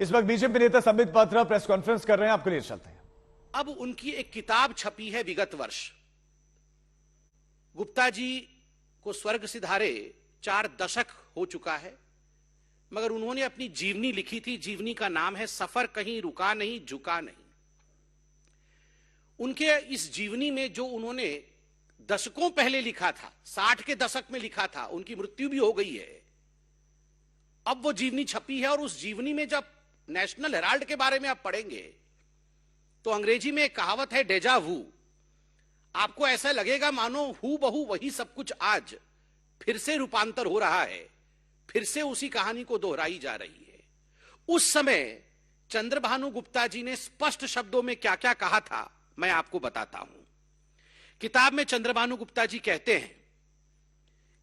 इस वक्त बीजेपी नेता संबित पात्रा प्रेस कॉन्फ्रेंस कर रहे हैं, आपके लिए चलते हैं। अब उनकी एक किताब छपी है विगत वर्ष। गुप्ता जी को स्वर्ग सिधारे 4 दशक हो चुका है, मगर उन्होंने अपनी जीवनी लिखी थी। जीवनी का नाम है सफर कहीं रुका नहीं, झुका नहीं। उनके इस जीवनी में जो उन्होंने दशकों पहले लिखा था, 60 के दशक में लिखा था, उनकी मृत्यु भी हो गई है। अब वो जीवनी छपी है और उस जीवनी में जब नेशनल हेराल्ड के बारे में आप पढ़ेंगे तो अंग्रेजी में एक कहावत है, डेजा वू। आपको ऐसा लगेगा मानो हू बहू वही सब कुछ आज फिर से रूपांतर हो रहा है, फिर से उसी कहानी को दोहराई जा रही है। उस समय चंद्रभानु गुप्ता जी ने स्पष्ट शब्दों में क्या क्या कहा था, मैं आपको बताता हूं। किताब में चंद्रभानु गुप्ता जी कहते हैं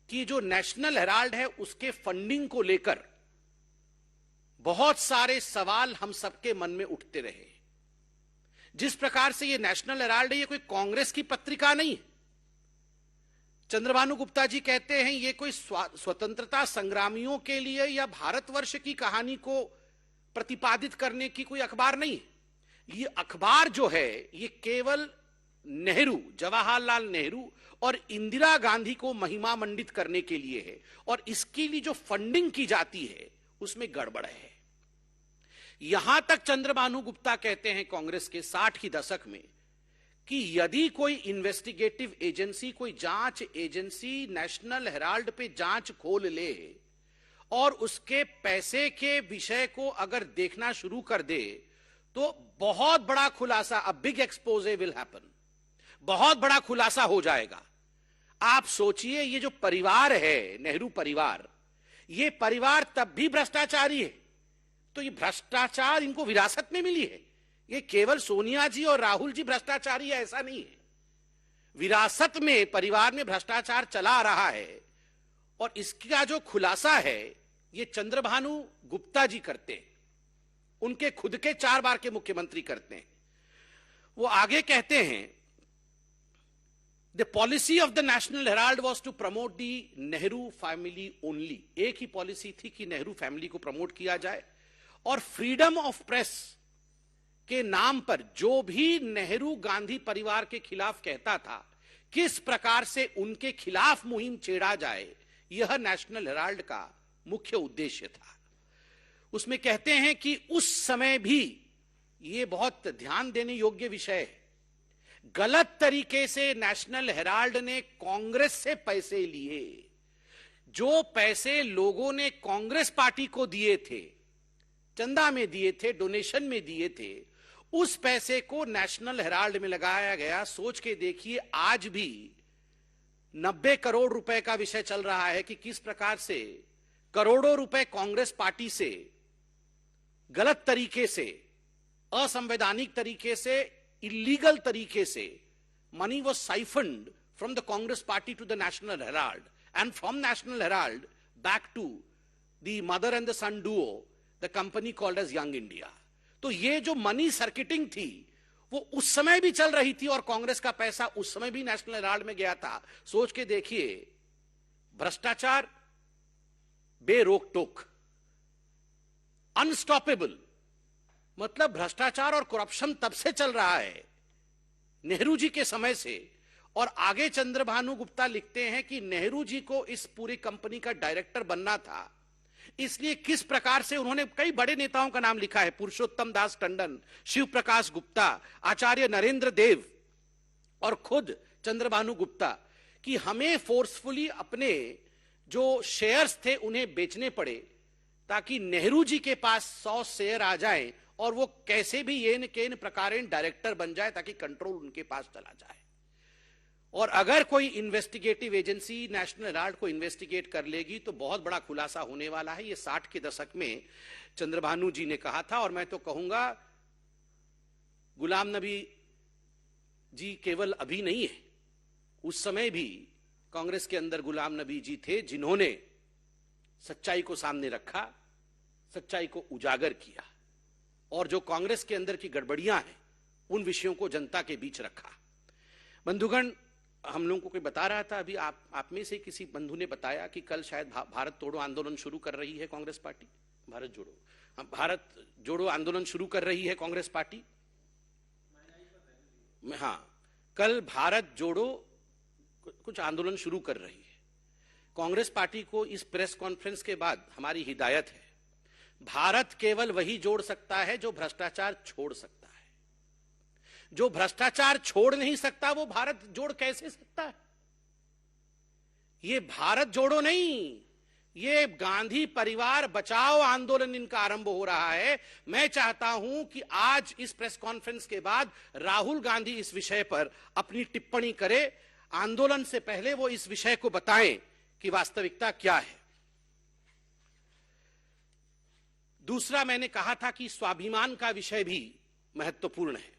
कि जो नेशनल हेराल्ड है उसके फंडिंग को लेकर बहुत सारे सवाल हम सबके मन में उठते रहे। जिस प्रकार से ये नेशनल हेराल्ड है, ये कोई कांग्रेस की पत्रिका नहीं है। चंद्रभानु गुप्ता जी कहते हैं ये कोई स्वतंत्रता संग्रामियों के लिए या भारतवर्ष की कहानी को प्रतिपादित करने की कोई अखबार नहीं है। ये अखबार जो है ये केवल नेहरू, जवाहरलाल नेहरू और इंदिरा गांधी को महिमा मंडित करने के लिए है, और इसके लिए जो फंडिंग की जाती है उसमें गड़बड़ है। यहां तक चंद्रभानु गुप्ता कहते हैं कांग्रेस के 60 की दशक में कि यदि कोई इन्वेस्टिगेटिव एजेंसी, कोई जांच एजेंसी नेशनल हेराल्ड पे जांच खोल ले और उसके पैसे के विषय को अगर देखना शुरू कर दे तो बहुत बड़ा खुलासा, a big exposé will happen, बहुत बड़ा खुलासा हो जाएगा। आप सोचिए, ये जो परिवार है नेहरू परिवार, ये परिवार तब भी भ्रष्टाचारी है, तो ये भ्रष्टाचार इनको विरासत में मिली है। ये केवल सोनिया जी और राहुल जी भ्रष्टाचारी है ऐसा नहीं है, विरासत में परिवार में भ्रष्टाचार चला आ रहा है। और इसका जो खुलासा है ये चंद्रभानु गुप्ता जी करते हैं, उनके खुद के 4 बार के मुख्यमंत्री करते हैं। वो आगे कहते हैं, the policy of the National Herald was to promote the Nehru family only. एक ही पॉलिसी थी कि नेहरू फैमिली को प्रमोट किया जाए, और फ्रीडम ऑफ प्रेस के नाम पर जो भी नेहरू गांधी परिवार के खिलाफ कहता था, किस प्रकार से उनके खिलाफ मुहिम छेड़ा जाए, यह नेशनल हेराल्ड का मुख्य उद्देश्य था। उसमें कहते हैं कि उस समय भी, यह बहुत ध्यान देने योग्य विषय है, गलत तरीके से नेशनल हेराल्ड ने कांग्रेस से पैसे लिए। जो पैसे लोगों ने कांग्रेस पार्टी को दिए थे, चंदा में दिए थे, डोनेशन में दिए थे, उस पैसे को नेशनल हेराल्ड में लगाया गया। सोच के देखिए, आज भी 90 करोड़ रुपए का विषय चल रहा है कि किस प्रकार से करोड़ों रुपए कांग्रेस पार्टी से गलत तरीके से, असंवैधानिक तरीके से, इलीगल तरीके से money was siphoned from the Congress party to the National Herald and from National Herald back to the mother and the son duo, the company called as Young India. तो ये जो मनी सर्किटिंग थी वो उस समय भी चल रही थी, और कांग्रेस का पैसा उस समय भी नेशनल हेराल्ड में गया था। सोच के देखिए, भ्रष्टाचार बेरोक टोक, अनस्टॉपेबल। मतलब भ्रष्टाचार और करप्शन तब से चल रहा है, नेहरू जी के समय से। और आगे चंद्रभानु गुप्ता लिखते हैं कि नेहरू जी को इस पूरी कंपनी का डायरेक्टर बनना था, इसलिए किस प्रकार से उन्होंने कई बड़े नेताओं का नाम लिखा है, पुरुषोत्तम दास टंडन, शिव प्रकाश गुप्ता, आचार्य नरेंद्र देव और खुद चंद्रभानु गुप्ता, कि हमें फोर्सफुली अपने जो शेयर्स थे उन्हें बेचने पड़े ताकि नेहरू जी के पास 100 शेयर आ जाएं और वो कैसे भी येन केन प्रकारेण डायरेक्टर बन जाए ताकि कंट्रोल उनके पास चला जाए। और अगर कोई इन्वेस्टिगेटिव एजेंसी नेशनल हेराल्ड को इन्वेस्टिगेट कर लेगी तो बहुत बड़ा खुलासा होने वाला है। ये 60 के दशक में चंद्रभानु जी ने कहा था। और मैं तो कहूंगा, गुलाम नबी जी केवल अभी नहीं है, उस समय भी कांग्रेस के अंदर गुलाम नबी जी थे जिन्होंने सच्चाई को सामने रखा, सच्चाई को उजागर किया, और जो कांग्रेस के अंदर की गड़बड़ियां हैं उन विषयों को जनता के बीच रखा। बंधुगण, हम लोगों को कोई बता रहा था अभी, आप में से किसी बंधु ने बताया कि कल शायद भारत तोड़ो आंदोलन शुरू कर रही है कांग्रेस पार्टी, भारत जोड़ो। भारत जोड़ो आंदोलन शुरू कर रही है कांग्रेस पार्टी। हाँ, कल भारत जोड़ो कुछ आंदोलन शुरू कर रही है। कांग्रेस पार्टी को इस प्रेस कॉन्फ्रेंस के बाद हमारी हिदायत है, भारत केवल वही जोड़ सकता है जो भ्रष्टाचार छोड़ सकता है। जो भ्रष्टाचार छोड़ नहीं सकता वो भारत जोड़ कैसे सकता है? ये भारत जोड़ो नहीं, ये गांधी परिवार बचाओ आंदोलन इनका आरंभ हो रहा है। मैं चाहता हूं कि आज इस प्रेस कॉन्फ्रेंस के बाद राहुल गांधी इस विषय पर अपनी टिप्पणी करे। आंदोलन से पहले वो इस विषय को बताएं कि वास्तविकता क्या है। दूसरा, मैंने कहा था कि स्वाभिमान का विषय भी महत्वपूर्ण है।